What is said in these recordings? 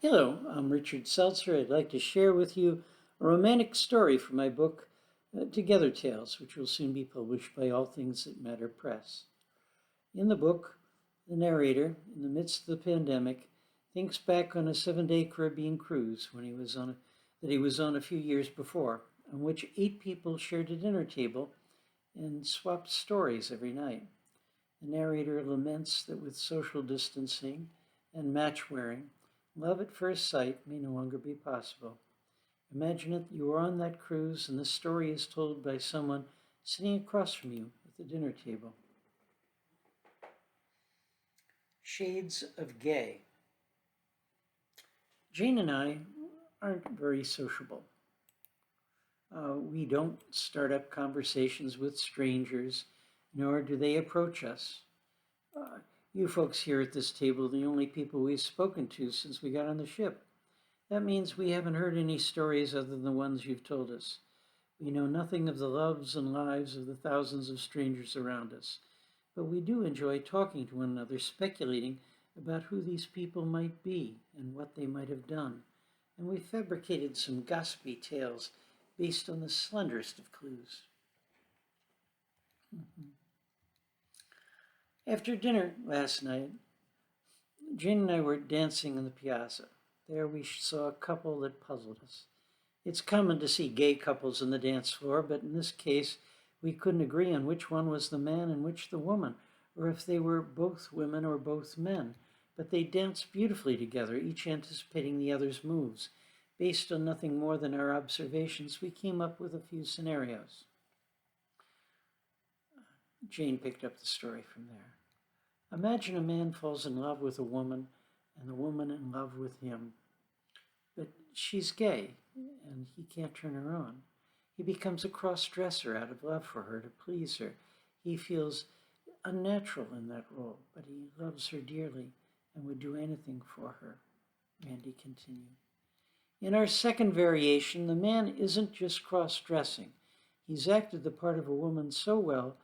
Hello, I'm Richard Seltzer. I'd like to share with you a romantic story from my book, To Gether Tales, which will soon be published by All Things That Matter Press. In the book, the narrator, in the midst of the pandemic, thinks back on a 7-day Caribbean cruise that he was on a few years before, on which 8 people shared a dinner table and swapped stories every night. The narrator laments that with social distancing and match wearing, love at first sight may no longer be possible. Imagine that you are on that cruise and the story is told by someone sitting across from you at the dinner table. Shades of gay. Jane and I aren't very sociable. We don't start up conversations with strangers, nor do they approach us. You folks here at this table are the only people we've spoken to since we got on the ship. That means we haven't heard any stories other than the ones you've told us. We know nothing of the loves and lives of the thousands of strangers around us, but we do enjoy talking to one another, speculating about who these people might be and what they might have done. And we fabricated some gossipy tales based on the slenderest of clues. After dinner last night, Jane and I were dancing in the piazza. There we saw a couple that puzzled us. It's common to see gay couples on the dance floor, but in this case, we couldn't agree on which one was the man and which the woman, or if they were both women or both men. But they danced beautifully together, each anticipating the other's moves. Based on nothing more than our observations, we came up with a few scenarios. Jane picked up the story from there. Imagine a man falls in love with a woman and the woman in love with him. But she's gay and he can't turn her on. He becomes a cross-dresser out of love for her to please her. He feels unnatural in that role, but he loves her dearly and would do anything for her. Randy continued. In our second variation, the man isn't just cross-dressing. He's acted the part of a woman so well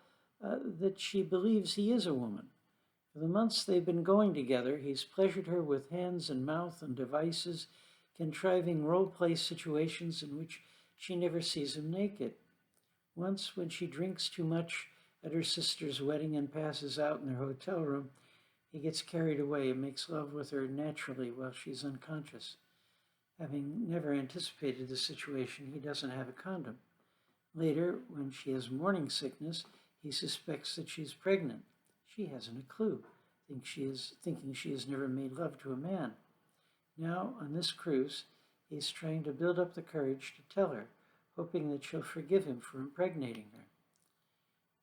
that she believes he is a woman. For the months they've been going together, he's pleasured her with hands and mouth and devices, contriving role-play situations in which she never sees him naked. Once, when she drinks too much at her sister's wedding and passes out in their hotel room, he gets carried away and makes love with her naturally while she's unconscious. Having never anticipated the situation, he doesn't have a condom. Later, when she has morning sickness, he suspects that she's pregnant. She hasn't a clue, thinking she has never made love to a man. Now, on this cruise, he's trying to build up the courage to tell her, hoping that she'll forgive him for impregnating her,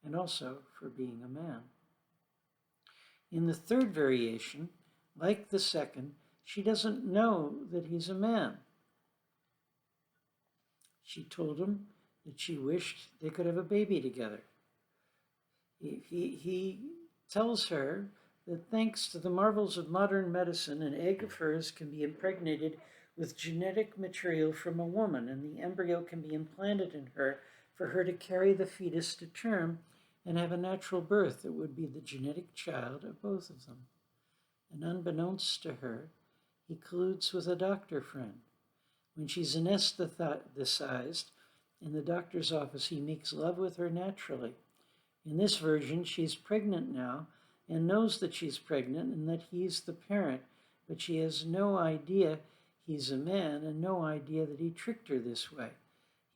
and also for being a man. In the third variation, like the second, she doesn't know that he's a man. She told him that she wished they could have a baby together. He tells her that thanks to the marvels of modern medicine, an egg of hers can be impregnated with genetic material from a woman, and the embryo can be implanted in her for her to carry the fetus to term and have a natural birth that would be the genetic child of both of them. And unbeknownst to her, he colludes with a doctor friend. When she's anesthetized in the doctor's office, he makes love with her naturally. In this version, she's pregnant now and knows that she's pregnant and that he's the parent, but she has no idea he's a man and no idea that he tricked her this way.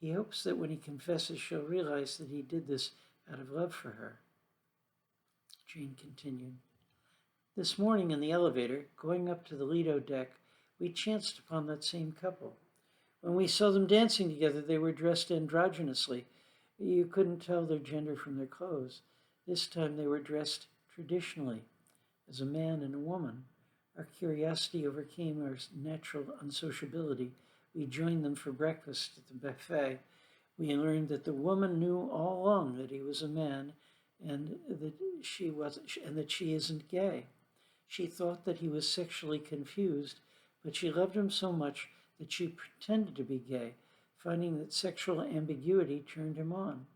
He hopes that when he confesses, she'll realize that he did this out of love for her. Jane continued. This morning in the elevator, going up to the Lido deck, we chanced upon that same couple. When we saw them dancing together, they were dressed androgynously. You couldn't tell their gender from their clothes. This time they were dressed traditionally, as a man and a woman. Our curiosity overcame our natural unsociability. We joined them for breakfast at the buffet. We learned that the woman knew all along that he was a man and that she isn't gay. She thought that he was sexually confused, but she loved him so much that she pretended to be gay, finding that sexual ambiguity turned him on.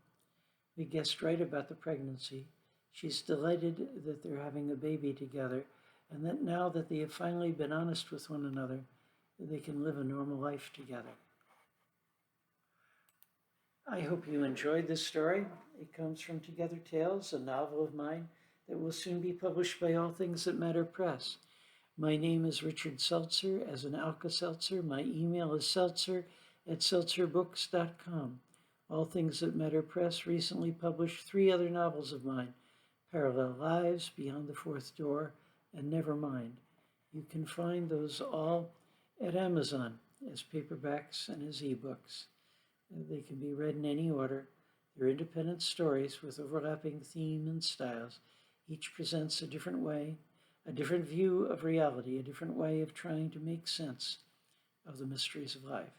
We guessed right about the pregnancy. She's delighted that they're having a baby together, and that now that they have finally been honest with one another, that they can live a normal life together. I hope you enjoyed this story. It comes from To Gether Tales, a novel of mine that will soon be published by All Things That Matter Press. My name is Richard Seltzer, as in Alka-Seltzer. My email is seltzer@seltzerbooks.com. All Things That Matter Press recently published 3 other novels of mine, Parallel Lives, Beyond the Fourth Door, and Nevermind. You can find those all at Amazon as paperbacks and as ebooks. They can be read in any order. They're independent stories with overlapping theme and styles. Each presents a different way, a different view of reality, a different way of trying to make sense of the mysteries of life.